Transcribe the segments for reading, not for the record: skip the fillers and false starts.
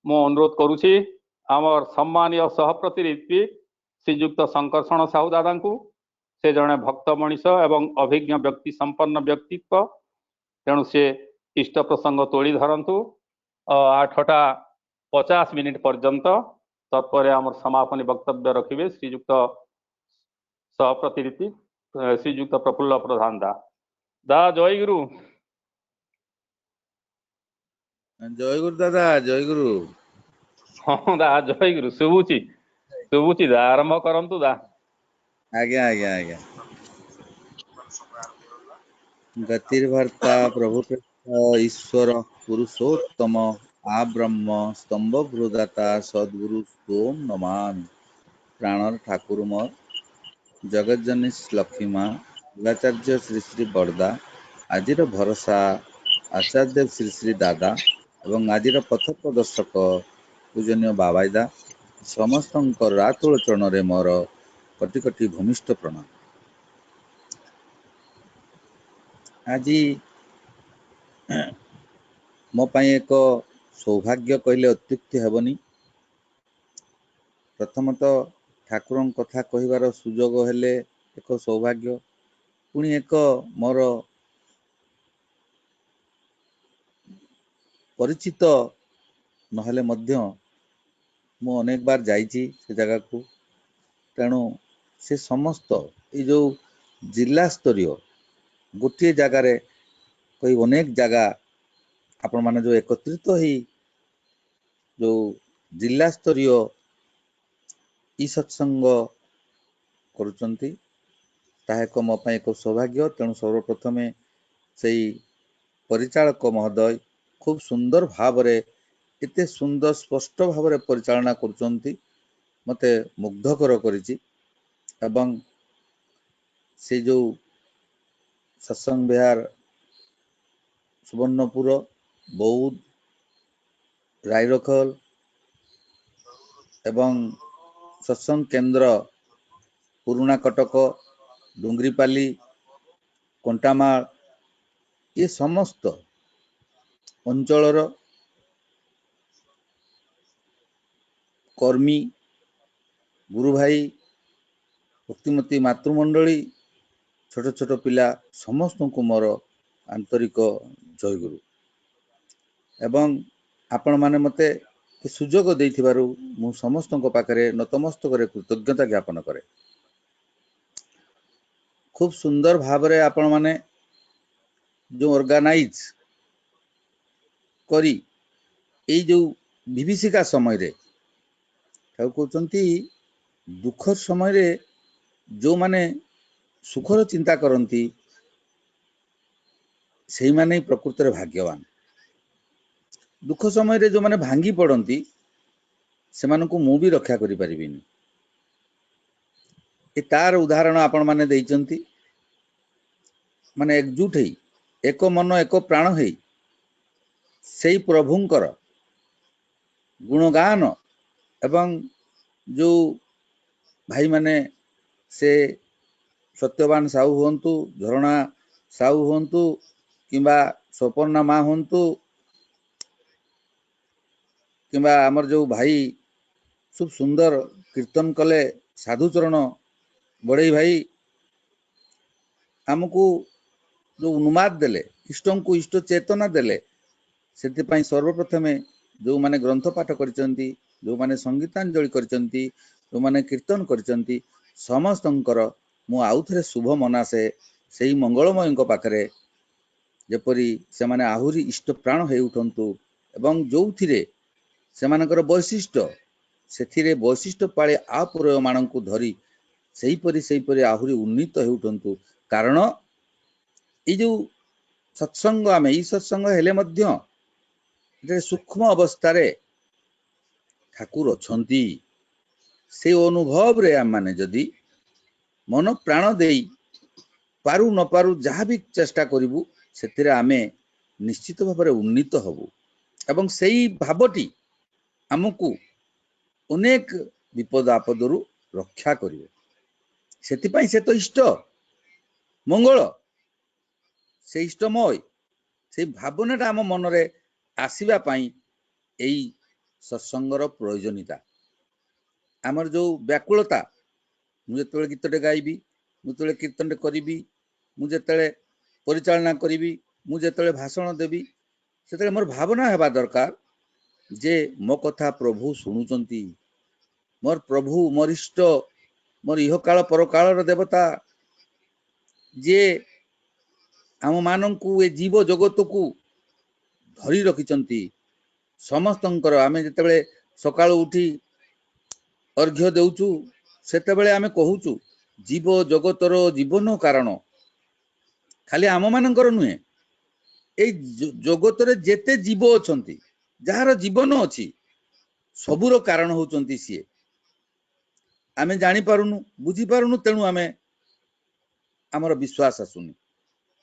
मु अनुरोध करुछि आमर सम्मानीय सहप्रतिनिधि श्रीजुक्त शंकरषण साहू दादा को। से जड़े भक्त मनीष एवं अभिज्ञ व्यक्ति संपन्न व्यक्तित्व तेणु से इष्ट प्रसंग तोड़ी धरतु 8:50 पर्यंत तत्पर आम समापनी वक्तव्य रखिए श्रीजुक्त सहप्रतिनिधि श्रीजुक्त प्रफुल्ल प्रधान दा जय गुरु। जय गुरु दादा जय गुरु। हाँ दा जय गुरु शुभुची शुभुची दा आरंभ करंतु दा। आज्ञा आज्ञा आज्ञा। गतिर्भर्ता प्रभु ईश्वर पुरुषोत्तम आ ब्रह्म स्तंभ भ्रुदाता सद्गुरु ओम नमामि। प्राणर ठाकुर मोर जगज्जनी लक्ष्मी माँ शिवाचार्य श्री श्री बरदा आजिर भरोसा आचार्य श्री श्री दादा एवं आजिर पथ प्रदर्शक पूजनीय बाबाईदा समस्त रातुल चरण मोर कोटि कोटि भूमिष्ठ प्रणाम। आज मो पाई एक सौभाग्य कहले अत्युक्ति हेबनी। प्रथमतः ठाकुर कथा कहिबार सुजोग हेले एक सौभाग्य, पुणी एक मोर परिचित नहले मध्य मु अनेक बार जाइछि से जगह को। तेणु से समस्त ये जो जिला स्तरीय गोटे जगार कोई अनेक जगह आपण माने जो एकत्रित ही जो जिला स्तरीय ई सत्संग करुचंती ताहा एक मो पाई एक सौभाग्य। तेणु सर्वप्रथम से परिचालक महोदय खूब सुंदर भावरे एते सुंदर स्पष्ट भावरे परिचालना करुचंती मते मुग्धकर करिछि। एवं से जो सत्संग विहार सुवर्णपुर बौद्ध रायरखल एवं सत्संग केंद्र पुराना कटक डुंगरीपाली कंटामाल ये समस्त अंचलर कर्मी गुरु भाई भक्तिमती मातृमंडली छोट छोट पिला समस्त को मोर आंतरिक जय गुरु। एवं आपण माने मते सुजोग देइथिबारु मु समस्त पाखरे नतमस्तक कृतज्ञता ज्ञापन करे। खूब सुंदर भावरे आपण माने जो ऑर्गेनाइज करी ए जो विभीषिका समय रे कहते दुख समय रे जो माने सुखर चिंता करती से माने प्रकृत रे भाग्यवान। दुख समय रे जो माने भांगी पड़ती से मानकु मु भी रक्षा करि परिबिनी। ए तार उदाहरण आपण माने देइचंती माने एकजुट है एक मन एक प्राण है से प्रभुंकर गुणगान एवं जो भाई माने से सत्यवान साहू हुंतु झरणा साहू हुंतु किंबा स्वपर्णा माँ हुंतु किंबा आमर जो भाई खूब सुंदर कीर्तन कले साधुचरण बड़े भाई आमको जो उन्माद देले इष्टों को इष्ट चेतना देले से सर्वप्रथमे जो माने ग्रंथ पाठ करचंती जो माने संगीतांजलि करचंती जो माने कीर्तन करचंती समस्तंकर मु आउथरे शुभ मनासे सेही मंगलमय पाखरे जेपरी से माने आहुरी इष्ट प्राण हो उठंतु एवं जो थिरे से मानकर वैशिष्ट्य से वैशिष्ट्य पाळे आपुरय मानकु धरी सेही परी आहुरी उन्नीत हो उठंतु। कारण ये जो सत्संग आमे ई सत्संग हेले मध्य जे सूक्ष्म अवस्था ठाकुर अछंती से अनुभव रे आम माने जदि मन प्राण देई पारु न पारु जहाँ भी चेष्टा करिवु सेतिरे आमे निश्चित भाव में उन्नीत हबु एवं सेही भावटी आमको अनेक विपद आपदरु रक्षा करिवे। सेतिपाई से तो इष्ट मंगल से इष्टमय से भावनाटा आम मनरे आसीबा पाई एई सत्संगर प्रयोजनीयता आमर जो व्याकुलता मुझे गीतटे गाइबी मुझे कीर्तन करी मुझे परिचालना करी मुझे भाषण देवी से मोर भावना हेबा दरकार जे मो कथा प्रभु शुणुचंती मोर प्रभु मोर इष्ट मोर इह काल पर कालर देवता जे आम मानू ए जीव जगत को धरी रखिचंती समस्तंकर आमे जेतेबेले सकाळ उठी अर्घ्य देउचु सेतेबेले आमे कहूचु जीव जगतर जीवन कारण खाली आम मानकर नुहे ए जगतरे जेते जीव अछंती जार जीवन अछि सबुर कारण होचंती सिए आमे जानि पारुनु बुझी पारुनु तेणु आमे आमर विश्वास आसुनी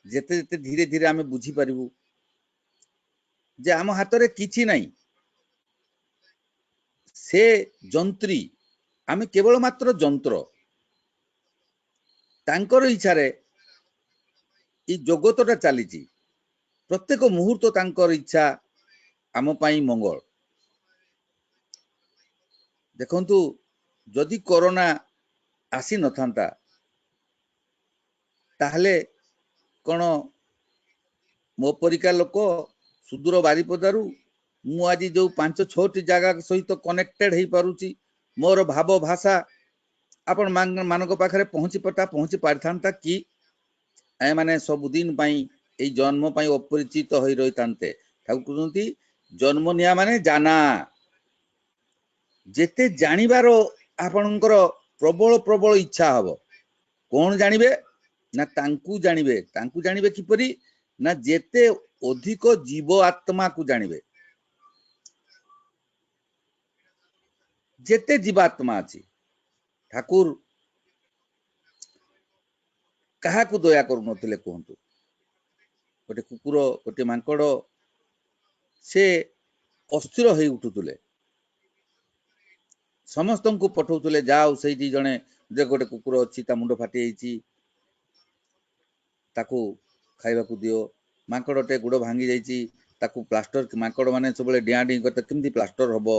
जेते जेते धीरे धीरे आमे बुझी पारिबु जे आम हाथ रे किछि नाही से जंत्री आमे केवल मात्र जंत्र तांकर इच्छा रे ई जगतटा चलीची प्रत्येक मुहूर्त तांकर इच्छा आम पाई मंगल देखंतु जदि कोरोना आसी न थांता ताहले कोन मो परिका लोक सुदूर बारिपदारू मु आज जो 5-6 जगह सहित कनेक्टेड हो पारुची मोर भाव भाषा आपण मानक पाखरे पहुंची पारथांता कि ए माने सब दिन पाई ए जन्म पाई अपरिचित होई रही तांते ठाकुर कहते जन्म निया माने जाना जेते जानिबार आपणकर प्रबल प्रबल इच्छा हबो कौन जानिबे ना तांकू जानिबे किपरि ना जेते अधिक जीव आत्मा को जानिबे जेते जीवात्मा अछि ठाकुर कहा को दया करू नथिले कहंतु गोटे कुकुर गोटे मांकड़ से अस्थिर हो उठुतले समस्त को पठाउतले जाओ से जने जे गोटे कुकुर अछि ता मुंड फाटी जाइछि ताकू खाइबा को दियो मांकड़टे गुड़ भांगी जाइछि ताकू प्लास्टर मांकड़ माने सबले डिया डी करते केमती प्लास्टर हबो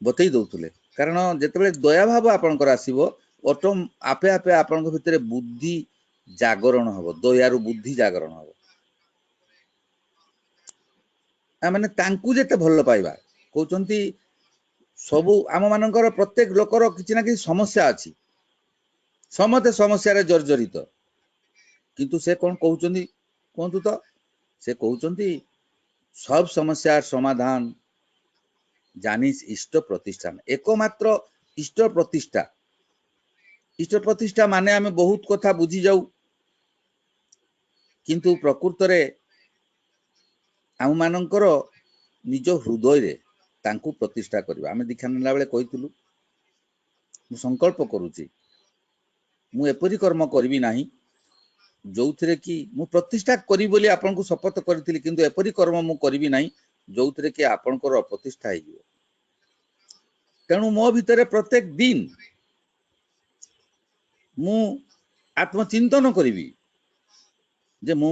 बतई दउतले कारण जेतेबेले दया भाव आपनकर आसीबो ऑटो आपे आपे आपनक भितरे बुद्धि जागरण हबो दयारु बुद्धि जागरण हबो आ माने तांकू जेते भल पाइबा कहउचंती सबु आम मानकर प्रत्येक लोकर किछि ना किछि समस्या अछि समते समस्या रे जर्जरित किंतु से कोन कहउचंती कोंतु तो से कहउचंती सब समस्या समाधान जानिस इष्ट प्रतिष्ठान एकमात्र इष्ट प्रतिष्ठा माने आमे बहुत कथा बुझी जाऊ किंतु प्रकृत रे आम मानकर निज हृदय रे तांकू प्रतिष्ठा करबा आमे दीक्षा नेला बेले कहितलु मु संकल्प करूची मु एपरि कर्म करबी नाही जोउथरे कि मु प्रतिष्ठा करी बोली आपन को शपथ करथिली किंतु एपरि कर्म मु करबी नाही जोउथरे कि आपनकर अप्रतिष्ठा हे जिवो तेणु मो भितरे प्रत्येक दिन मु आत्मचिंतन करी जे मु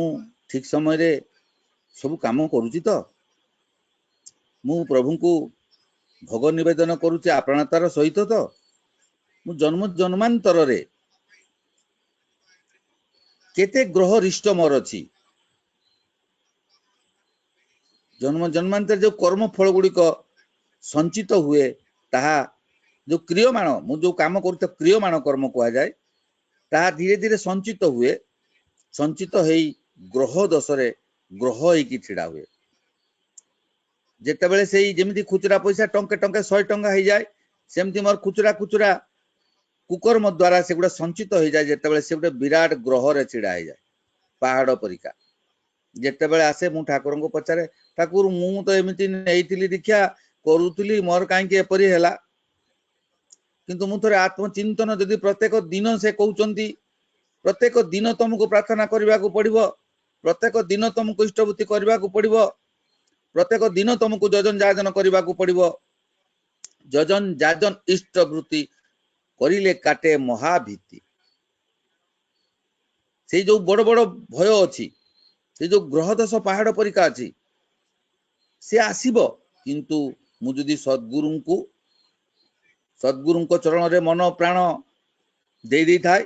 ठीक समय रे सब काम करूची तो मु प्रभु को भोग निवेदन करूची आपणतार सहित तो मु जन्म जन्मांतर रे केते ग्रह रिष्ट मोर अछि जन्म जन्मांतर जो कर्म फल गुडी को संचित हुए ताहा जो क्रियमाण मु जो काम करते क्रियमाण कर्म कहा जाए ताहा धीरे धीरे संचित हुए संचित हेई ग्रह दशरे ग्रह हेकी छिड़ा हुए जेतेबेले सेई जेमिति खुचरा पैसा टंके टंके 100 टंका हो जाए सेमति मोर खुचरा खुचरा कुकर्म द्वारा से गुडा संचित हो जाए जेतेबेले से गुडा विराट ग्रह रे छिड़ा हो जाए पहाड़ परिका जेतेबेले आसे मु ठाकुर को पचारे ठाकुर मु तो एमिति नेइतिली दीक्षा करूतली मोर काई के एपरि हैला किंतु मु थरे आत्मचिंतन यदि प्रत्येक दिन से कहउचंती प्रत्येक दिन तुमको प्रार्थना करबा को पड़िबो प्रत्येक दिन तुमको इष्टभूति करबा को पड़िबो प्रत्येक दिन तुमको जजन जाजन करबा को पड़िबो जजन जाजन इष्टभूति करिले काटे महाभीति से जो बड़ बड़ भय अछि से जो ग्रह दश पहाड़ परिका अछि से आसीबो किंतु मु जदि सद्गुरुंको चरण रे मन प्राण दे दी थाए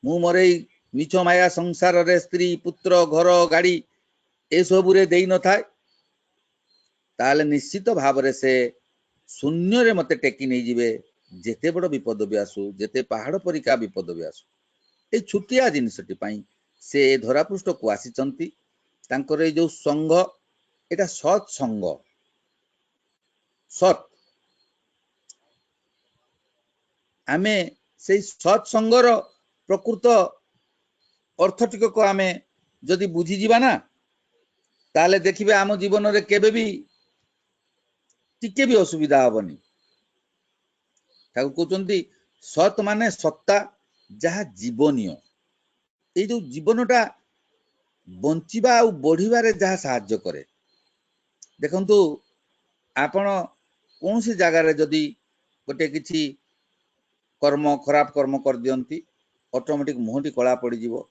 मु मोरे मिछ माया संसार रे स्त्री पुत्र घर गाड़ी ए सबुरे देई न थाए ताले निश्चित भाव रे से शून्य रे मते टेकी नहीं जिवे जेते बड़ विपद भी आसु जेते पहाड़ परिका विपद भी आसु ए छुटिया जिनिसटी पाई से धरापृष्ठ को आसीचंती तांकर ए जो संघ एटा सत संघ सत आमे से सत संघर प्रकृत अर्थटिक को आमे जदि बुझी जीवा ना ताले देखिबे आम जीवन रे केबे भी टिके भी असुविधा हबनी ताको कहउचंती सत माने सत्ता जहा जीवनीय ए जो जीवनटा बंचिबा आ बढ़िबारे जहा सहाय्य करे देखंतु आपण कौन सी जगह रे जदि गोटे किछि कर्म खराब कर्म कर दियंती ऑटोमेटिक मुहटी कला पड़ी जीवो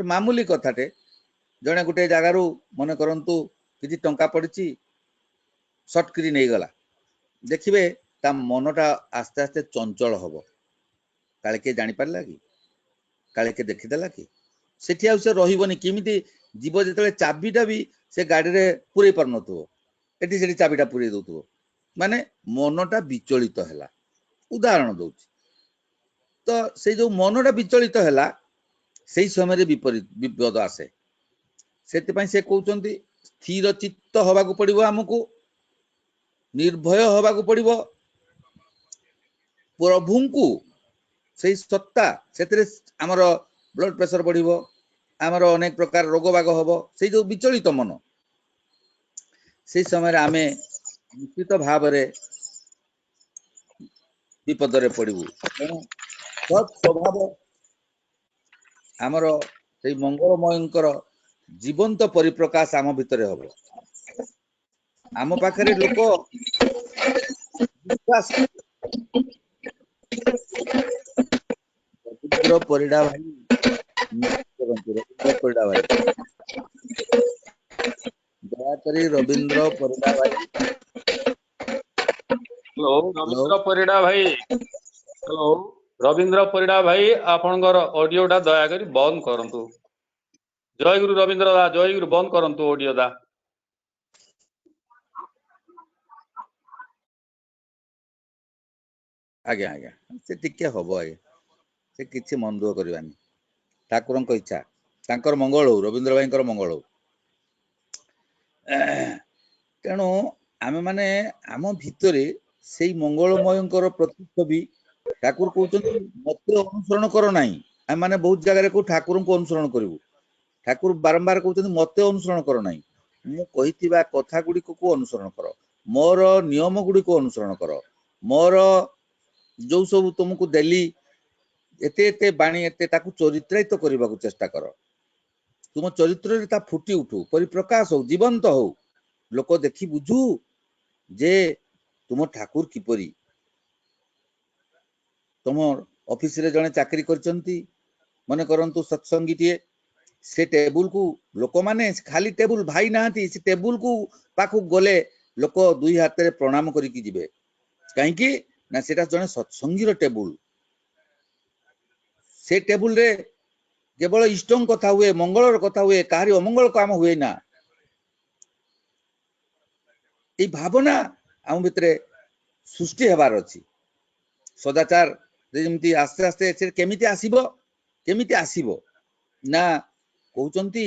मामूली कथाटे जने गोटे जगह रु मन करंतु किछि टंका पड़िछि शॉर्टकरी नहीं गला देखिबे ता मनटा आस्ते आस्ते चंचल हबो काले के जानि पारला कि काले के देखि देला कि सेठी आ से रहिबनी किमिति जीव जेतले चाबीटा भी से गाड़ी रे पुरै पर नथुओ एठी सेठी चाबीटा पुरै दउथुओ माने मनटा विचलित हैला उदाहरण दउछि तो से जो मनटा विचलित हैला सेही समय विपद आसे सेति पई से कहउचंती स्थिर चित्त होबाकू पड़िबो हमकू निर्भय होबाकू पड़िबो प्रभुंकू से सत्ता से आमर ब्लड प्रेशर बढ़िबो आमर अनेक प्रकार रोग बाग हबो से जो विचलित मन से समय आमे निश्चित भाव रे विपद रे पड़िबू सत स्वभाव आमर से मंगलमयंकर जीवंत परिप्रकाश आम भितरे हबो आम पाखरे लोक विश्वास रविंद्र परिडा भाई रविंद्र परिडा भाई दया करी रविंद्र परिडा भाई हेलो रविंद्र परिडा भाई हेलो रविंद्र परिडा भाई आपनकर ऑडियोटा दया करी बंद करंतु जय गुरु रविंद्र दा जय गुरु बंद करंतु ऑडियो दा आज्ञा आज्ञा से टिके हबो आज्ञा से किछि मन दुख करबानी ठाकुरंक इच्छा तांकर मंगल हो रविंद्र भाईंकर मंगल हो तेणु आमे माने आम भितरे सेई मंगलमयंकर प्रतिच्छवि ठाकुर कहउचंती मते अनुसरण करो नाही आमे माने बहुत जगह रे को ठाकुर को अनुसरण करिवु ठाकुर बारंबार कहउचंती मते अनुसरण करो नाही मु कहितिबा कथा गुडी को अनुसरण करो मोर नियम गुडी को अनुसरण करो मोर जो सब तुमको देली एते एते बाणी एते ताकू चरित्रायित करबा चेष्टा करो तुम चरित्र रे ता फुटी उठू परिप्रकाश हो जीवंत हो लोक देखि बुझू जे तुम ठाकुर किपरि तुम ऑफिस रे जने चाकरी करचंती मने करंतु सत्संगीटिए से टेबुल को लोक माने खाली टेबुल भाई नाहंती से टेबुल को पाखु गले लोक दुई हाथ रे प्रणाम करी की जिवे काहे कि ना सेटा जने सत्संगीर टेबुल से टेबुल रे केवल इष्टों कथा हुए मंगलर कथा हुए काहारी अमंगल काम हुए ना ए भावना आम भितरे सृष्टि हेबार अछि सदाचार जेमती आस्ते आस्ते से केमिति आसीबो ना कहउचंती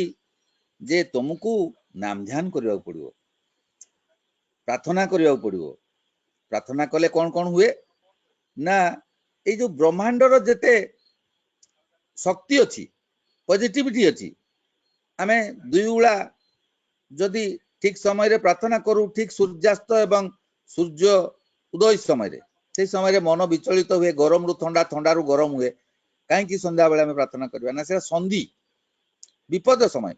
जे तुमको नाम ध्यान करबा पड़िबो प्रार्थना करबा पड़िबो प्रार्थना कले कौन कौन हुए ना ए जो ब्रह्मांडर जेते शक्ति अच्छी पॉजिटिविटी अच्छी आमे दुई उला जदि ठीक समय रे प्रार्थना करू ठीक सूर्यास्त एवं सूर्य उदय समय रे से समय रे मन विचलित हुए गरम रु ठंडा ठंडा रु गरम हुए काहे कि संध्या बेला में प्रार्थना करबा ना से संधि विपद समय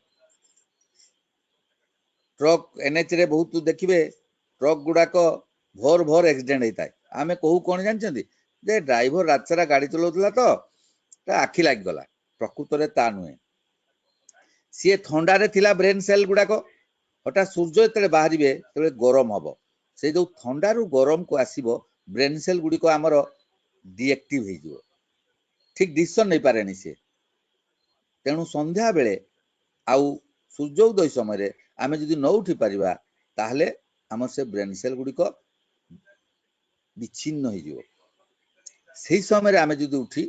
ट्रक एनएच रे बहुत देखिबे ट्रक गुडा को भोर भोर एक्सीडेंट होता है आमे कहू कौन जानते जे ड्राइवर रात सारा गाड़ी चलाउतला तो आखि लाग गला प्रकृत रे ता नुहे सी ठंडा रे थिला ब्रेन सेल गुडा को हठात सूर्य जो बाहर गरम हम से जो थंडारू गरम को आसब ब्रेन सेल गुड़िक आमर डिएक्टिव हो ठीक डिसीजन नहीं पारे सी तेणु संध्या बेले आउ सूर्योदय समय आमे जदि न उठी पारिबा ताहले हमर से ब्रेन सेल गुड़िक विच्छिन्न हो से समय आमे जदि उठी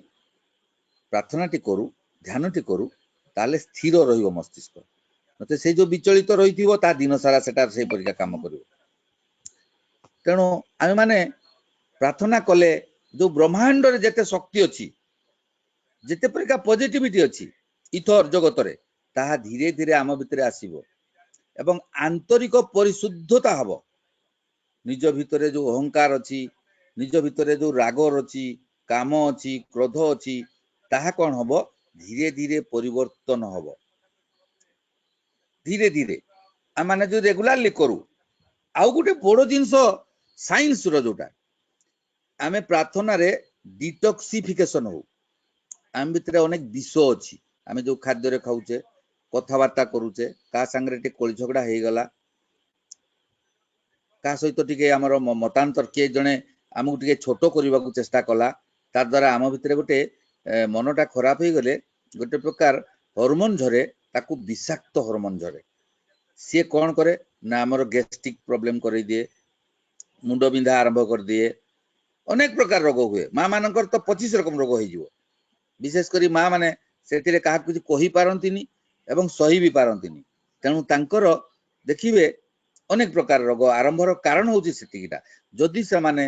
प्रार्थनाटी करू ध्यानटी करू ताहले स्थिर रहिबो मस्तिष्क मते से जो विचलित रहिथिबो ता दिन सारा सेटा से परिका काम करिवो तेणु आमे माने प्रार्थना कले जो ब्रह्मांड रे जेते शक्ति अछि जेते परिका पॉजिटिविटी अछि इथर जगत रे ताहा धीरे धीरे आम भितरे आसीबो एवं आंतरिक परिशुद्धता हबो निज भितरे जो अहंकार अछि निज भितरे जो राग अछि काम अछि क्रोध अछि ताहा कोन हबो धीरे धीरे परिवर्तन हबो धीरे धीरे आ माने जो रेगुलरली करू आउ गुटे बड़ जिंस साइंस रो जोटा आमे प्रार्थना रे डिटॉक्सिफिकेशन हो आम भितरे अनेक विष अछि आमे जो खाद्य रे खाउचे कथावार्ता करूचे का संगरे टे कोली झगड़ा हे गला का सहित टिके हमर मतांतर के जने हमकु टिके छोटो करबा को चेष्टा कला तार द्वारा आम भितरे गोटे मनटा खराब हो गले गोटे प्रकार हार्मोन झरे ताकू विषाक्त हार्मोन झरे सी कौन करे ना हमर गैस्ट्रिक प्रॉब्लम कर दिए मुंड बिंधा आरंभ कर दिए अनेक प्रकार रोग हुए माँ मानकर तो 25 रकम रोग हो विशेष करी माँ माने से क्या कुछ कही पारंतिनी एवं सही भी पारंतिनी तेणु तांकर देखिए अनेक प्रकार रोग आरंभर कारण हूँ सेटा जदि से माने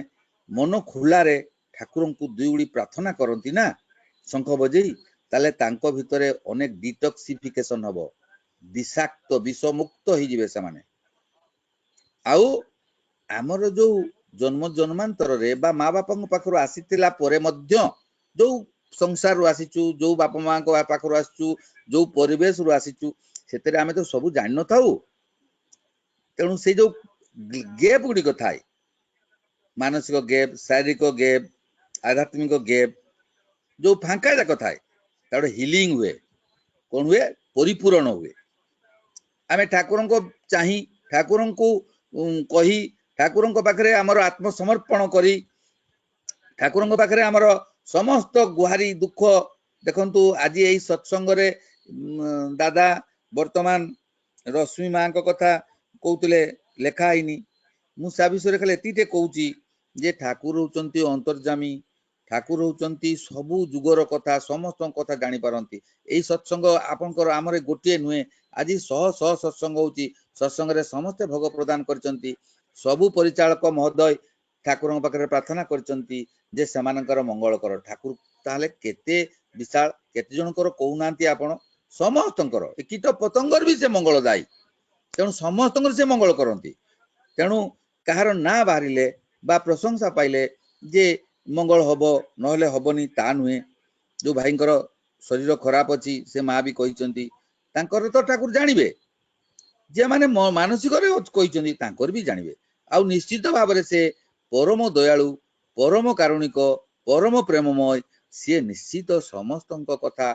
मन खुलारे ठाकुर को दुई उड़ी प्रार्थना करती ना शंख बजेई ताले तांको भितरे अनेक डिटॉक्सिफिकेशन हबो विषाक्त विषमुक्त हो जिवे से माने आउ आमर जो जन्म जन्मांतर रे बा माँ बापा पाखर आसीतिला परे मध्य जो संसार रु आसीचु जो बापा माँ को पाखर आसचु जो परिवेश रु आसीचु सेतेरे आमे तो सब जान न थाउ तेणु से जो गैप गुड़िक थाए मानसिक गैप शारीरिक गैप आध्यात्मिक गैप जो फांका जाक थाए तार हिलिंग हुए कौन हुए परिपूरण हुए आमे ठाकुर को चाही ठाकुर को कही ठाकुर पाखे आमर आत्मसमर्पण करी ठाकुर पाखे आमर समस्त गुहारी दुख देखंतु आज यही सत्संग रे दादा वर्तमान रश्मि माँ को कथा कहते लेखा हैनी मुझा विषय खाली एतिटे कहूँ जे ठाकुर होचंती अंतर्जामी ठाकुर होचंती सबु जुगर कथा समस्त कथा जानी पारंती एई सत्संग आपनकर आमरे गोटे नुहे आज शह शह सत्संग होची सत्संग रे समस्त भोग प्रदान करचंती सबु परिचालक महोदय ठाकुर पाखे प्रार्थना करचंती जे सेमानकर मंगल कर ठाकुर ताहले केते विशाल केते जनकर कहउनांती आपण समस्तंकर कीट पतंगर भी से मंगल दाई तेणु समस्तंकर से मंगल करंती तेणु कहार ना बाहरिले बा प्रशंसा पाइले जे मंगल हबो नहले हबनी ता नुहे जो भाईंकर शरीर खराब अछि से माँ भी कहिचंती तांकर तो ठाकुर जानिबे जे माने मानसिक रे कहिचंती तांकर भी जानिबे आ निश्चित भाव से परम दयालु परम कारुणिक परम प्रेममय सी निश्चित समस्त कथा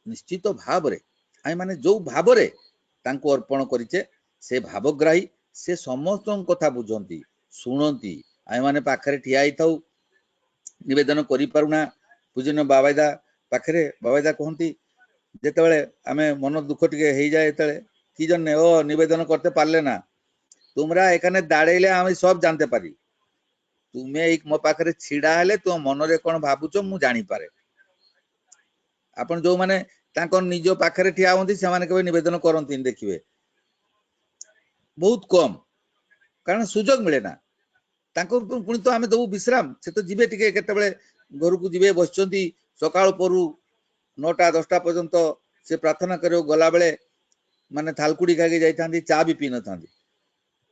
निश्चित भाव आई माने जो भाव तांको अर्पण करिचे से भावग्राही से समस्त कथा बुझंती शुणती आई माने पाखरे ठिया ही थाउ निवेदन करि पारुना पूजन बाबादा पाखरे बाबादा कहती जेतेबेले आमे मन दुख टिके हो जाए जेतेबेले कि जन्ने ओ निवेदन करते पारले ना तुमरा एखाने दाड़ेले आमे सब जानते पारी तुम्हें एक मो पाखरे छिड़ा हेले तुम मन रे कोन भाबुच मु जानी पारे आपण जो माने तांको निज पाखरे ठिया होंती से माने केबे निवेदन करंती देखिबे बहुत कम कारण सुजोग मिले ना तांको पुणी तो आमे दबु विश्राम से तो जिबे टिके केतेबेले घर को जिबे बसचंती सकाळ परु 9टा 10टा पर्यंत से प्रार्थना करियो गला बेले माने थालकुड़ी खाके जाई थांती चा भी पी न थांती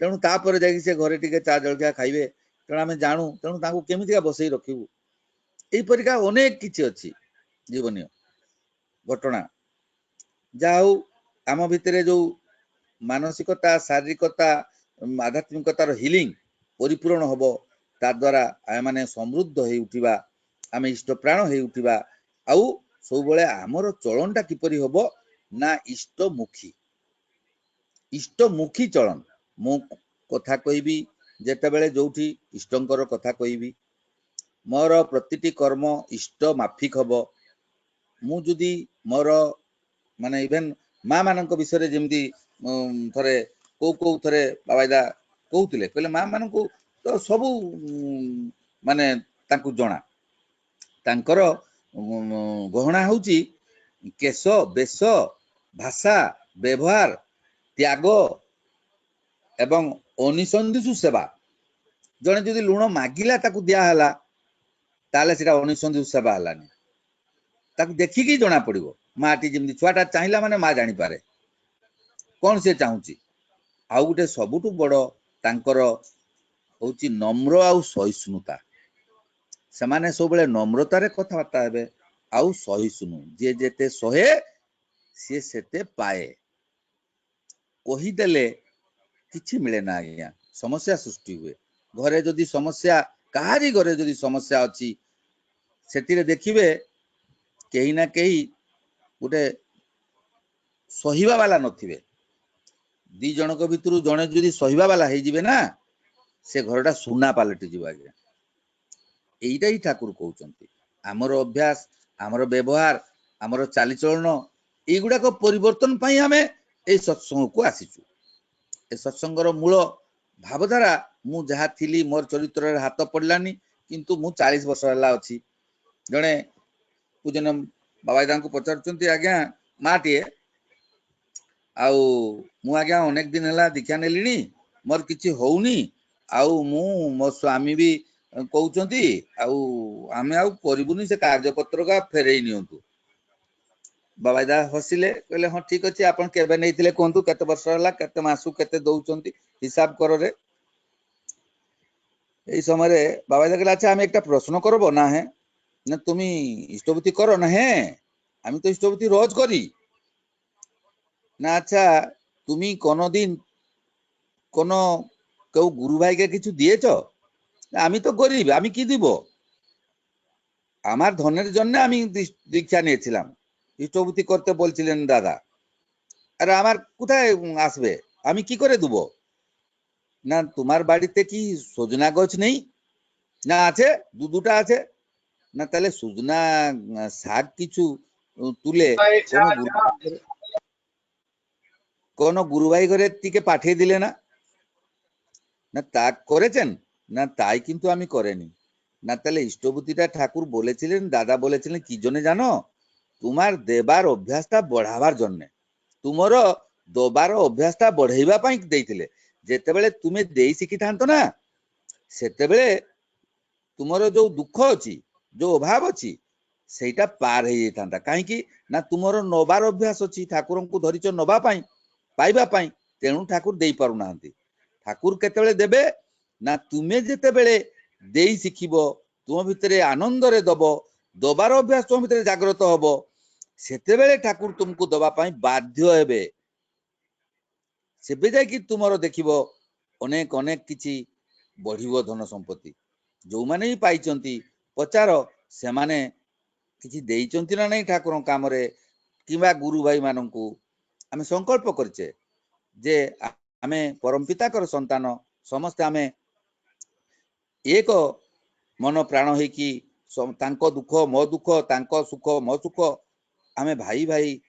तेणु तापर जाई से घरे टिके चा जलखिया खाइबे तेणु आमे जानू तेणु तांको केमितिका बसई रखिबु एई परिका अनेक किछि अछि जीवनीय घटना जाऊ आम भितरे जो मानसिकता शारीरिकता आध्यात्मिकतार हिलिंग परिपूर्ण हबो ता द्वारा आमे माने समृद्ध हे उठिबा आमे इष्ट प्राण हे उठिबा आउ सब बेले आमर चलनटा किपरि हबो ना इष्टमुखी इष्टमुखी चलन मु कथा कहबी जेतेबेले जोठी इष्टंकर कथा कहबी मोर प्रतिटी कर्म इष्ट माफिक हबो मु जुदी मोर माने इवेन माँ मानक विषय जमी थे कौ थे बाबाईदा कहते कहले माँ मान तो सब माने तांकु जना तांकर गहना हूँ केश बेश भाषा व्यवहार त्याग एवं अनिसंधिसु सेवा जड़े जदि लुण मागिला ताकू दियाला ताले सेटा अनिसंधिसु सेवा हलानी ताकू देखिकी जना पड़िबो माटी जमी छुआटा चाहिला माने माँ जानी पारे कौन से चाहूची आउ गुटे सबुठु बड़ तांकर होची नम्र आउ सहिष्णुता सेमाने सब बेले नम्रतारे कथबार्ता हेबे आउ सहिष्णु जे जेते सहे सी सेते पाए कहीदेले किछि मिले ना आज्ञा समस्या सृष्टि हुए घरे जदि समस्या कहारी घरे जदि समस्या अच्छी सेतिरे देखिबे कहीं ना कहीं गोटे सहिबा वाला नथिबे दी जनक भितरु जने जदि सहिबा वाला हे जिवे ना से घरटा सुना पालटि जीव आज्ञा एईटा ही ठाकुर कहउचंती आमर अभ्यास आमर व्यवहार आमर चालीचलन एगुड़ाक परिवर्तन पाई आमे ए सत्संग को आसीचु ए सत्संगर मूल भावधारा मु जहा थिली मोर चरित्र हाथ पड़लानी किंतु मु 40 वर्ष हला अछि जने पूजन बाबाईदा को पचारुचंती आज्ञा माटीए आउ मु आज्ञा अनेक दिन हला दीक्षा नेलिनी मोर किछि होउनी आउ मु मो स्वामी भी कहउचंती आउ आमे आउ करिबुनी से कार्यपत्र का फेरई नियंतु बाबाईदा हसिले कहले हाँ ठीक अच्छे आपन केबे नैथिले कहंतु केते वर्ष हला केते मासु केते दउचंती हिसाब करो रे एई समय रे बाबाईदा कहले अच्छा आमे एकटा प्रश्न करबो ना है ना तुमी इष्टभूति करो ना है आमी तो इष्टभूति रोज करी ना अच्छा तुमी कोनो दिन कोनो केउ गुरु भाई के किछु दिएछो आमी तो गरीब आमी की দিব আমার ধনের জন্য আমি দীক্ষা নিয়েছিলাম ইষ্টভূতি করতে বলছিলেন দাদা আরে আমার কোথায় আসবে আমি কি করে দেব না তোমার বাড়িতে কি সজনা গাছ নেই না আছে দুটা আছে না তাহলে সজনা শাক কিছু তুলে কোনো গুরু ভাই ঘরে টিকে পাঠিয়ে দিলে না না তা করেছেন না তাই কিন্তু আমি করেনি না তাহলে ইষ্টভূতিটা ঠাকুর বলেছিলেন দাদা বলেছিলেন কি জন্য জানো তোমার দেবার অভ্যাসটা বঢ়াবার জন্য তোমার দবার অভ্যাসটা বঢ়াইবা পাই দেইতিলে যেতেবেলে তুমি দেই শিখিথান্ত না সেতেবেলে তোমার যে দুঃখ ଅଛି যে অভাব ଅଛି সেইটা পার হই যাইতান্তা কাহি কি না তোমার নবার অভ্যাস ଅଛି ঠাকুরଙ୍କୁ ধরিছ নবা পাই পাইবা পাই তেণু ঠাকুর দেই পারু নাহান্তি ঠাকুর কেতেবেলে দেবে না তুমি যেতেবেলে দেই শিখিব तुम भितर आनंद रे दब दबार अभ्यास तुम भितर जागृत हम सेतेबेले ठाकुर तुमको दबा पाई बाध्य हेबे सेबे जाय कि तुमरो देखिबो अनेक अनेक किछि बढ़िबो धन संपत्ति जो माने ही पाइचंती पचार से माने किछि देइचंती ना नहीं ठाकुर काम रे किबा गुरु भाई माननकु आमे संकल्प करछे जे आमे परम पिता कर संतान समस्त आमे एक मन प्राण है कि तांको दुख मो दुख तांको सुख मो सुख आमे भाई भाई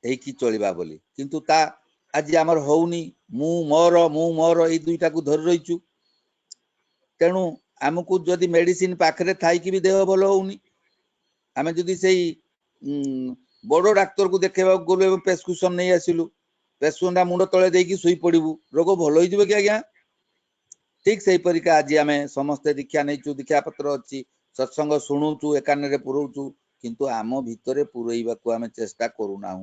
एकी चलिबा बोली किंतु ता आज आमर होउनी मु मोर ए दुईटा को धरि रहिचु तेणु आमको जदि मेडिसिन पाखरे थाई कि भी देह भल होउनी आमे जदि सेई बड़ो डाक्टर को देखेबा गलो प्रेस्क्रिप्शन नहीं आसिलु प्रेस्क्रिप्शन मुंड तले देकी सुई पड़िबु रोग भल होई जिवो कि आज्ञा ठीक से परिका आज आम समस्ते दीक्षा नहीं दीक्षा पत्र अच्छी सत्संग शुणुचु एकान पुरौचु किंतु आम भितर पुरैबा को आम चेष्टा करूना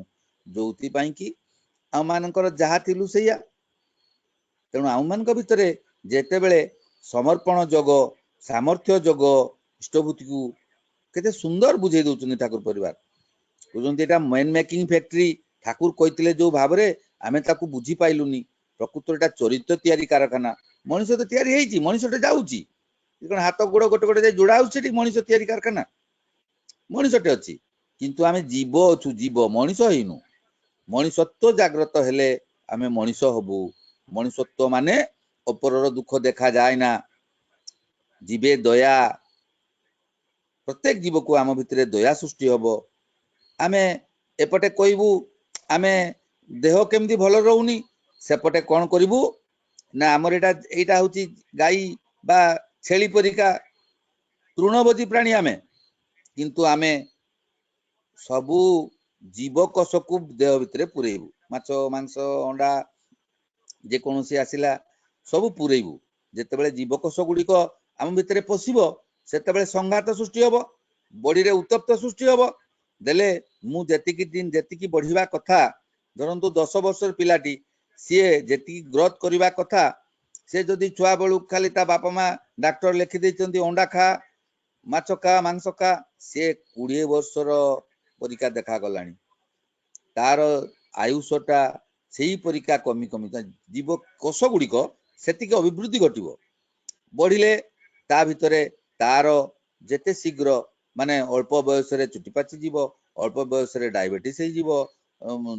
जो कि आम मानकर जहा थिलु सैया तेणु आम मान भितर जेते बेले समर्पण जोग सामर्थ्य जोग इष्टभूति को केते सुंदर बुझे दउचुनी ठाकुर परिवार कहते एटा मैन मेकिंग फैक्ट्री ठाकुर कहते जो भाव में आम ताकू बुझी पाइलुनी प्रकृत एटा चरित्र तैयारी कारखाना मनीष तो तैयारी होती मनीषटे जाऊँगी हाथ गोड़ गोटे गोटे जोड़ा हो मनीष तैयारी कारखाना मनीषटे अच्छी किंतु आम जीव अच्छु जीव मनीष हेनु मनीषत्व जाग्रत हेले आमे मनीष हबु मनुष्यत्व माने अपरर दुख देखा जाए ना जीवे दया प्रत्येक जीव को आम भितर दया सृष्टि हबो आमे एपटे कहबू आमे देह केमती भल रहूनी सेपटे कौन करिबू ना आमर एटा होची गाई बा छेली परिका तृणभोजी प्राणी आमे किंतु आमे सबू जीवकोश को देह भितर पुरेबू माछ मांस अंडा जे कोनोसी आसिला सब पुरेबू जेतेबेले जीवकोश गुड़िक आम भितर पशिबो सेतेबेले संघात सृष्टि हबो बॉडी रे उत्तप्त सृष्टि हबो देले मु जेतिकी दिन जेतिकी बढ़िबा कथा धरंतु 10 वर्षर पिलाटी सीए जेतिकी ग्रोथ करिबा कथा से जदि छुआ बेलू खाली ता बापा माँ डाक्टर लिखि देइचंती अंडा खा माछ खा मांस खा से 20 वर्षर परीक्षा देखा गलानी तार आयुषटा सेही परीक्षा कमी कमी जीव कोष गुड़िक सेतिके अभिवृद्धि घटिबो बढ़िले ता भितरे तार जेते शीघ्र माने अल्प बयस रे चुटी पाची जीव अल्प बयस रे डायबिटीज हे जीव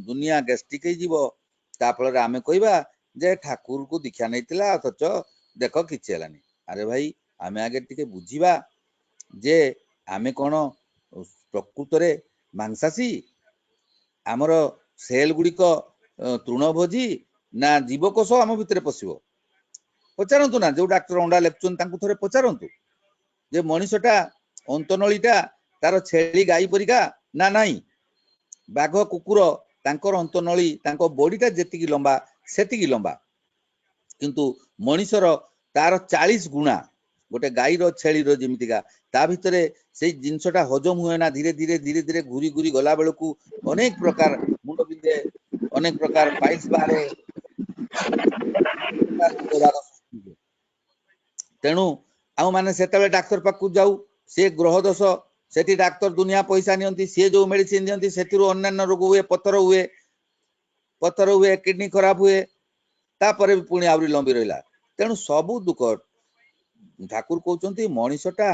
दुनिया गैस्ट्रिक हे जीव ता फल आमे कहबा जे ठाकुर को दीक्षा नैतिला अथच देख किछि हेलानी अरे भाई आमे आगे टिके बुझिबा जे आमे कोन प्रकृत रे मांसासी आमर सेल गुड़िक तृणभोजी ना जीवकोश आम भितर पशिबो पचारंतु ना जो डाक्टर अंडा लेखुन तांकु थोड़े पचारंतु जे मनीषटा अंतनलीटा तार छेली गाई परिका ना नाही बाघ कुकुर तांकर अंतनली तांको बॉडीटा जेतिकी लंबा सेतिकी लंबा किंतु मनीषर तार 40 गुणा गोटे गाई रो छेली रो जेमितिका ता भितरे से जिनसटा हजम हुए ना धीरे धीरे धीरे धीरे घुरी घुरी गला बेलकू अनेक प्रकार मुंड बिंदे अनेक प्रकार पाइल्स बारे तेणु आउ माने सेतबे डाक्टर पाकू जाऊ से ग्रह दोष सेठी डाक्टर दुनिया पैसा नियंती से जो मेडिसिन नियंती सेतिरु अन्य रोग हुए पत्थर हुए किडनी खराब हुए तापरे पुणी आवरी लंबी रहिला तेणु सबु दुख ठाकुर कहउचंती मनीषटा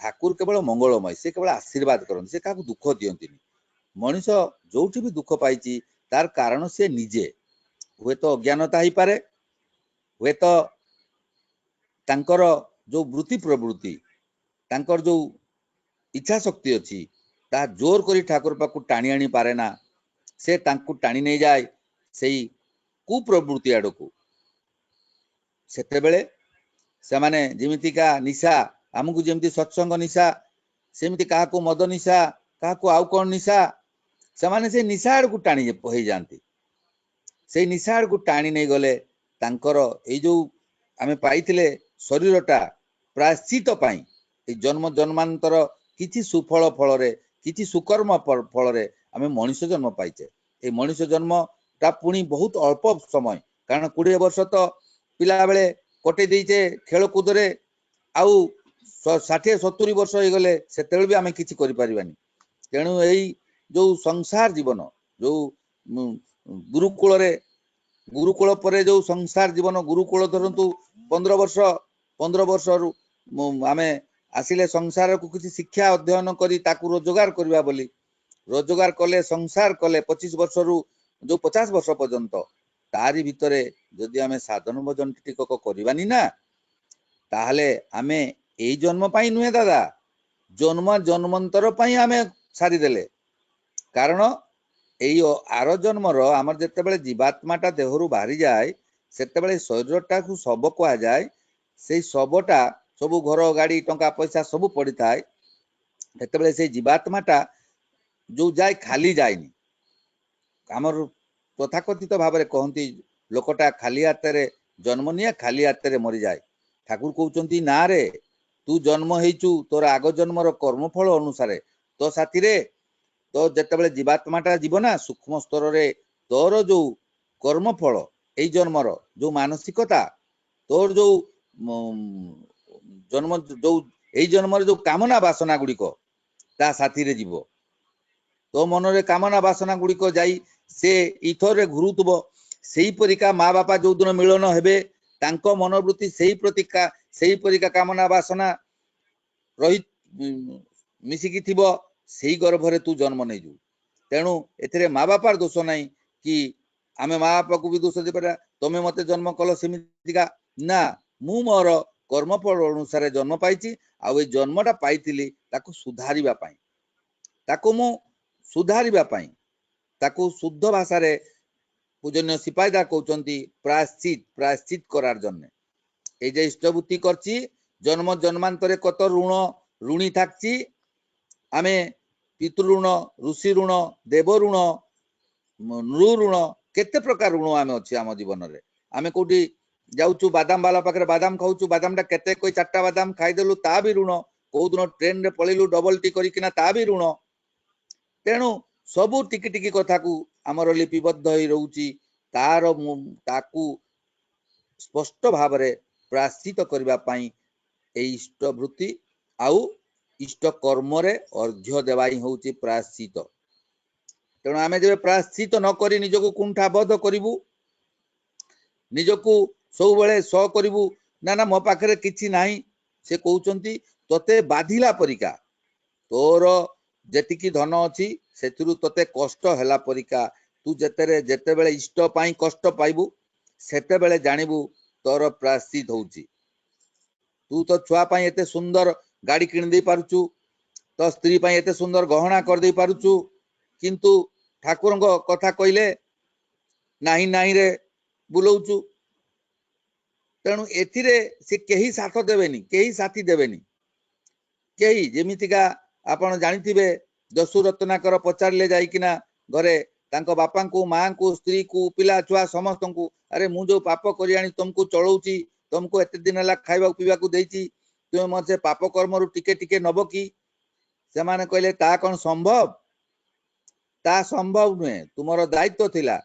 ठाकुर केवल मंगलमय से केवल आशीर्वाद करते से का दुख दियंती मनीष जोठी भी दुख पाइची तार कारण से निजे हुए तो अज्ञानता ही पारे हुए तो तांकर जो वृत्ति प्रवृत्ति तांकर जो इच्छा शक्ति अच्छी ता जोर करी ठाकुर पाकू टाणी आनी पारे ना से तांकू टाणी नहीं जाए सेई कुप्रवृत्ति आड़कू सेतेबेले सेमाने जेमितिका निशा आमको जेमती सत्संग निशा सेमती काहाको मद निशा काहाको आउ कौन निशा सेमाने से निशा आड़कू टाणी हो जाती से निशा आड़कू टाणी नहीं गले तांकर ए जो आमे पाइथिले शरीरटा प्रायश्चित पाई जन्म जन्मांतर किछि सुफल फल रे किछि सुकर्म फल रे आमे मनुष्य जन्म पाइचे ए मनुष्य जन्म ता पुणी बहुत अल्प समय कारण 20 वर्ष तो पिला बेले कटे देइचे खेल कूद रे आउ 60-70 वर्ष हो गले सेतेबेले भी आमे किछि करि परिबानी तेणु एई जो संसार जीवन जो गुरुकुल परे जो संसार जीवन गुरुकुल धरंतु 15 वर्ष आमे आसिले संसार को किसी शिक्षा अध्ययन करी ताकू रोजगार करबा बोली रोजगार कले संसार कले 25 वर्ष रु जो 50 वर्ष पर्यंत तारी भितरे जदि आमे साधन भजन टिकक करबानी ना ताहले आमे एई जन्म पाई नुहे दादा जन्म जन्मांतर पाई आमे सारी देले कारण एई आर जन्मर आमर जेतेबेले जीवात्माटा देहरु बाहरी जाए सेतेबेले शरीरटा को सब कहा जाए से सबटा सब घर गाड़ी टंका पैसा सब पड़ी थाए सेतेबेले से जीवात्माटा जो जाए खाली जाएनी आमर तथाकथित भाव में कहती लोकटा खाली हाथ जन्म निये खाली हाथ मरी जाए ठाकुर कहउचंती ना रे तू जन्म हेचु तोर आग जन्मर कर्मफल अनुसार तो साथी रे तो जेतेबेले जीवात्माटा जीवना सूक्ष्म स्तर रे तोर जो कर्मफल एई जन्मर जो मानसिकता तोर जो जन्म जो एई जन्मर जो कामना वासना गुड़िक ता साथी रे जीव तो मन रे कामना वासना गुड़िक जाई से इथर रे घुरुतबो सेही परिका माँ बापा जो दिन मिलन हेबे तांको मनोवृत्ति सेही परिका कामना वासना रही मिसिकी थिबो सेही गर्भरे तू जन्म नहीं जु तेणु एथिरे माँ बापार दोष नहीं कि आमे माँ बापा को भी दोष दे पारा तमे मते जन्म कल सेमितिका ना मु मोर कर्मफल अनुसार जन्म पाइछि आ ए जन्मटा पाइथिली ताको सुधारिबा पई ताको मु सुधारिबा पई ताको शुद्ध भाषा रे पूजनीय सिपाहीदा कहउचंती प्रायश्चित प्रायश्चित करार जन्ने ए जे इष्टभूति करछि जन्म जन्मांतरे कत ऋण ऋणी थाकछि आमे पितृ ऋण ऋषि ऋण देव ऋण नृ ऋण केते प्रकार ऋण आमे अछि आम जीवन रे आमे कोठी जाउछु बादाम वाला पाखरे बादाम खाउछु बादामटा केते कोई चारटा बादाम खाइ देलु ता भी ऋण को दिन ट्रेन रे पळेलु डबल टी करिकिना ता भी ऋण तेणु सबु टिकी टिकी कथा को आमर लिपिबद्ध होई रहउची तार ताकू स्पष्ट भाव रे प्रायश्चित करबा पई ए इष्टवृत्ति आउ इष्ट कर्म रे अर्घ्य देवाई होउची प्रायश्चित तेणु आमे जे प्रायश्चित न करी निजको कुंठाबद्ध करिवु निजको सब बेले स करिवु ना ना मो पाखरे किछि नाही से कहउचंती तते बाधिला परिका तोर जेतिकी धन अछि सेतिरु तते कष्ट हैला परिका तू जेते बेले इष्ट पाई कष्ट पाइबु सेते बेले जानिबु तोर प्रायश्चित होउची तू तो छुआ पाई एते सुंदर गाड़ी किन दे पारुचु तो स्त्री पाई एते सुंदर गहना कर दे पारुचु किंतु ठाकुर कथा कहले नाही नाही रे बुलौचु तेणु एथिरे से केही साथ देबेनी केही साथी देबेनी केही जेमितिका आपण जानिथिबे दस्यु रत्नाकर पचारले जाइकिना घरे तांको बापा को मां को स्त्री को पिला छुआ समस्त को अरे मु जो पाप करी आनी तुमको चलौची तुमको एते दिन ला खाइबा पीबा को देइची तुम मते पाप कर्म रु टिके टिके नबो की से माने कहले ता कोन संभव ता संभव नुहे तुमरो दायित्व थिला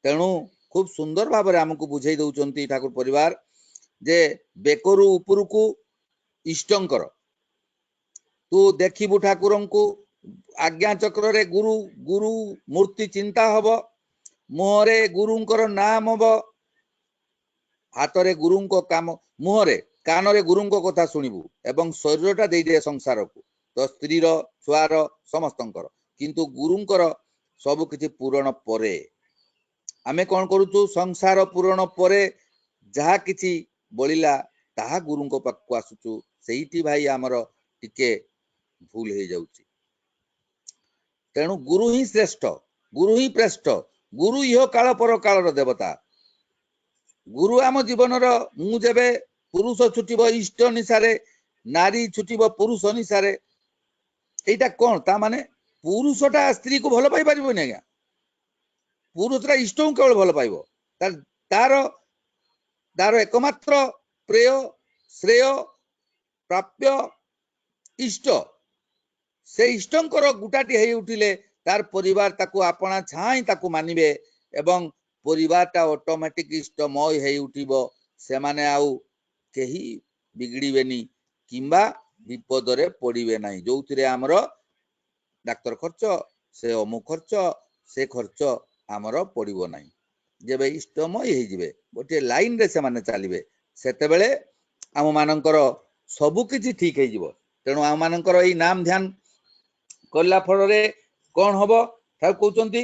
तेणु खूब सुंदर भाव रे हमकु बुझाई दउचंती ठाकुर परिवार जे बेकरु उपरु को इष्टंकर तू देखिबु ठाकुरन को आज्ञा चक्र रे गुरु गुरु मूर्ति चिंता हबो मोहरे गुरुंकर नाम हबो हाथ रे गुरुंको काम मुहरे कान रे गुरुंको कथा सुनिबु एवं शरीरटा देई दे संसार को तो स्त्री रो छुआर समस्तंकर किंतु गुरुंकर सब किछि पूरण परे आमे कोन करूछु संसार पूरण परे जहा किछि बलिला ताहा गुरुंको पाखु आसुछु सेहीटी भाई हमर टिके भूल हे जाउची तेणु गुरु ही श्रेष्ठ गुरु ही श्रेष्ठ गुरु इह काल पर काल देवता गुरु आम जीवन मु जेबे पुरुष छुटिब इष्ट निशारे नारी छुटिब पुरुष निशारे एटा कोन ता माने पुरुषटा स्त्री को भल पाई परिबो नै पुरुषटा इष्ट को केवल भल पाइबो तार तार एकमात्र प्रेय श्रेय प्राप्य इष्ट से इष्टंकर गुटाटी हे उठिले तार परिवार ताकू आपणा छाई ताकू मानिबे एवं परिवारटा ऑटोमेटिक इष्टमय हे उठिबो से माने आउ केही बिगड़ीबेनी किंबा विपद रे पड़िबे नाही जोथिरे हमरो डाक्टर खर्च से अमु खर्च से खर्च हमरो पड़िबो नाही जेबे इष्टमय हे जिवे गोटे लाइन रे से माने चलीबे सेते बेले हम मानकर सबु किछि ठीक हे जिवो तेणु हम मानकर एई नाम ध्यान करला फल रे कोन हबो ता कहउचंती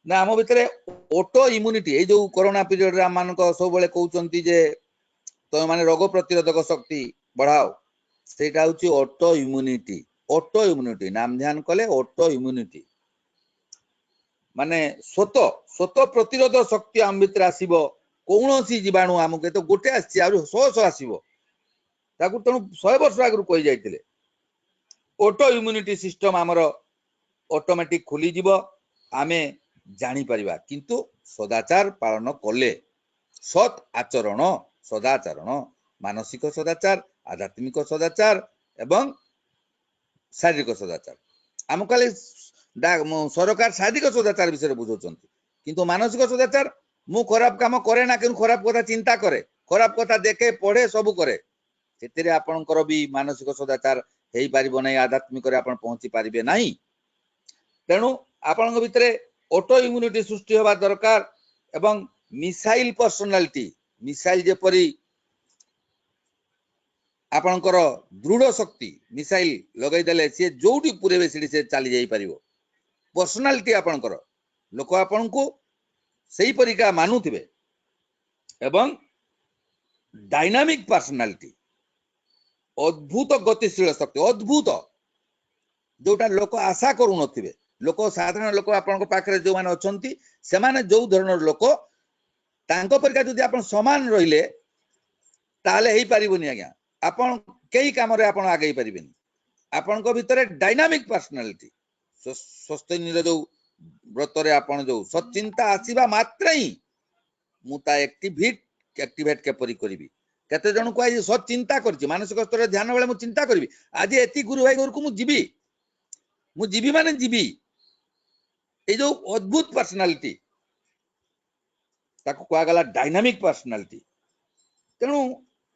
ना आम भितर ऑटो इम्यूनिटी ए जो कोरोना पीरियड रे मान सब बेले कहउचंती जे तो माने रोग प्रतिरोधक शक्ति बढ़ाओ सेटा होची ऑटो इम्यूनिटी नाम ध्यान कले ऑटो इम्यूनिटी माने स्वत स्वत प्रतिरोध शक्ति आम भितर आसीबो कोनोसी जीवाणु हमके तो गोटे आसी आ 100 आसीबो ताकू तणु 100 वर्ष आगु कहि जाइतिले ऑटो इम्यूनिटी सिस्टम हमर ऑटोमेटिक खुली जीवो आमे जानी परिबा किंतु सदाचार पालन कले सत आचरण सदाचरण मानसिक सदाचार आध्यात्मिक सदाचार एवं शारीरिक सदाचार आम काले सरकार शारीरिक सदाचार विषय बुझौचंती किंतु मानसिक सदाचार मु खराब काम करे ना कि खराब कथा चिंता करे खराब कथा देखे पढ़े सब करे सेतिरे आपनकर भी मानसिक सदाचार हेई पारिबो नै आध्यात्मिक रे आपन पहुंची पारिबे नाही तेणु आपनक भितरे ऑटो इम्यूनिटी सृष्टि होबा दरकार एवं मिसाइल पर्सनालिटी मिसाइल जेपरी आपनकर दृढ़ शक्ति मिसाइल लगै देले से जोटी पुरेबे सिडी से चली जाई परिबो पर्सनालिटी आपनकर लोक आपन को सेही परिका मानुथिबे एवं डायनामिक पर्सनालिटी अद्भुत गतिशील शक्ति अद्भुत जोटा लोक आशा करू नथिबे लोक साधारण लोक आपन पाखरे जो माने अछंती से माने जो धरणर लोक तांको परिका जदि आपन समान रहिले ताले हेई परिबोनी आज्ञा आपन केही काम रे आपन आगे परिबेनी आपन को भितरे डायनामिक पर्सनालिटी सस्तेनी जो व्रत रे आपन जो सचिंता आसीबा मात्र ही मुता एक्टिवेट के परि करिवि केते जण को आज सब चिंता करछि मानसिक स्तर रे ध्यान बेले मु चिंता करबी आज एति गुरु भाई घर को मु जीवी माने जीवी ए जो अद्भुत पर्सनालिटी ताको कुआ गला डायनामिक पर्सनालिटी तेणु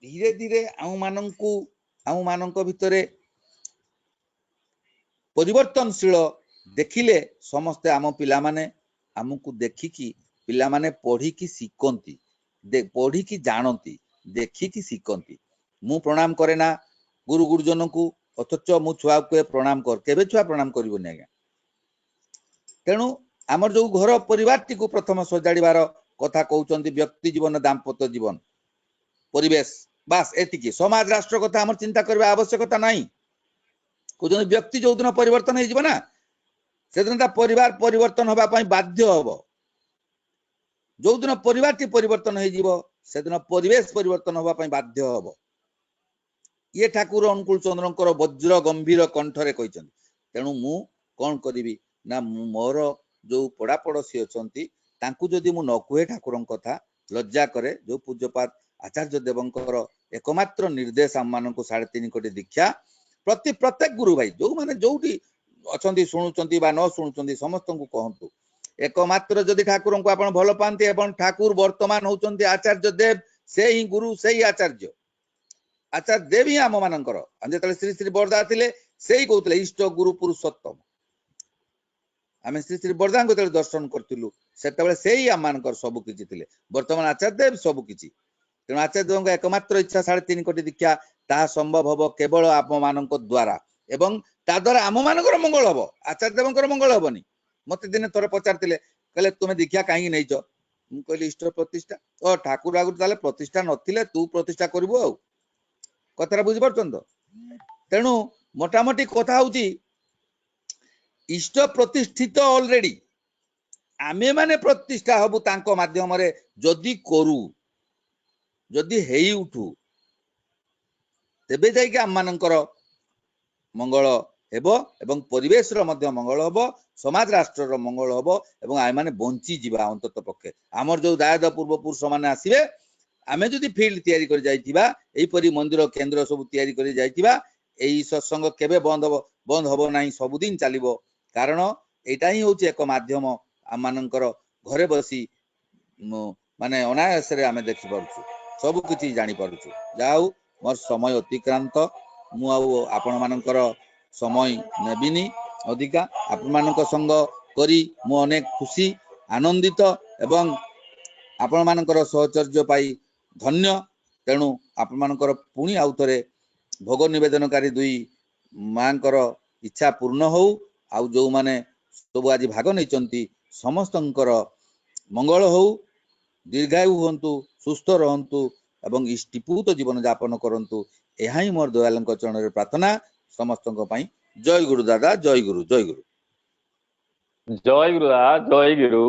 धीरे धीरे आउ मानंको भितरे परिवर्तनशील देखिले समस्ते आम पिला माने आमको देखिकी पिला माने पढ़ी की शिखंती पढ़ी की जानती देखिकी शिखंती मु प्रणाम करे ना गुरु गुरुजन को अथच मु छुआ को प्रणाम कर केबे छुआ प्रणाम करिवोनी आज्ञा तेणु आमर जो घर परिवार टी को प्रथम सजाड़ीबार कथा कहउचंती व्यक्ति जीवन दाम्पत्य जीवन परिवेश बास एतिकी समाज राष्ट्र कथा आमर चिंता करबा आवश्यकता नाही कहउचंती व्यक्ति जो दिन परिवर्तन हे जीवना से दिन परिवार परिवर्तन होबा पई बाध्य होबो जो दिन परिवार टी परिवर्तन हे जीवो से दिन परिवेश परिवर्तन होबा पई बाध्य होबो ये ठाकुर अनुकूल चंद्रंकर वज्र गंभीर कंठरे कहिसंती तेणु मु कोन करिवि ना मोर जो पड़ा पड़ोसी अछंती तांकु जदि मु न कुहे ठाकुरन कथा लज्जा करे जो पूज्यपात आचार्य देवंकर एकमात्र निर्देश आम मानकु 3.5 कोटी दीक्षा प्रत्येक गुरु भाई जो माने जोटी अछंती सुनुचंती बा न सुनुचंती समस्त को कहंतु एकमात्र जदि ठाकुरन को आपण भल पांती एवं ठाकुर वर्तमान होचंती आचार्य देव से ही गुरु से ही आचार्य देव ही आम मानकर जेतले श्री श्री बरदा थिले से ही कहउतले इष्ट गुरु पुरुषोत्तम आमे श्री श्री बरदा को दर्शन करथिलु सेतबेले से ही आम मानकर सब किछि थिले वर्तमान आचार्य देव सब किछि तेणु आचार्य देव एकमात्र इच्छा 3.5 कोटी दीक्षा ता संभव हबो केवल आप मानक द्वारा एवं ता द्वारा आम मानकर मंगल हबो आचार्य देवंकर मंगल हबोनी मते दिने थोरे पचारथिले कहले तुमे दीक्षा काहे नैचो मु कहली इष्ट प्रतिष्ठा ओ ठाकुर आगु ताले प्रतिष्ठा नथिले तू प्रतिष्ठा करबो आ कथरा बुझि परछन तो तेणु मोटामोटी कथा होउची इष्ट प्रतिष्ठित ऑलरेडी आमे माने प्रतिष्ठा हबु तांको माध्यम रे जदि करू जदि हेई उठू तेबे जाई के आम मानकर मंगल हेबो एवं परिवेश रो मध्य मंगल हबो समाज राष्ट्र रो मंगल हबो एवं आय माने बंची जीवा अंतत पक्षे आमर जो दायद पूर्व पुरुष माने आसीबे आमे जदि फील्ड तयारी कर जाइतिबा एई परि मंदिर केंद्र सब तयारी कर जाइतिबा एई सत्संग केबे बंद हबो नाही सब दिन चलिबो कारण एटा ही होची एक माध्यम आम मानकर घरे बसी माने अनायास रे आमे देखि परछु सब किछि जानि परछु जाऊ मोर समय अतिक्रांत मु आपण मानकर समय नेबिनी अधिका आपण मानक संग करी मु अनेक खुशी आनंदित एवं आपण मानकर सहचर्य पाई धन्य तेणु आपण मानकर पुणी आउ थरे भोग निवेदनकारी दुई मांकर इच्छा पूर्ण हो आउ जो माने सब आज भाग नहीं समस्तंकर मंगल हो दीर्घायु होंतु सुस्थ रहंतु एवं इष्टिपूत जीवन यापन करंतु एहा ही मोर दयालंक चरण रे प्रार्थना समस्तंक पई जय गुरु दादा जय गुरु जय गुरु जय गुरु।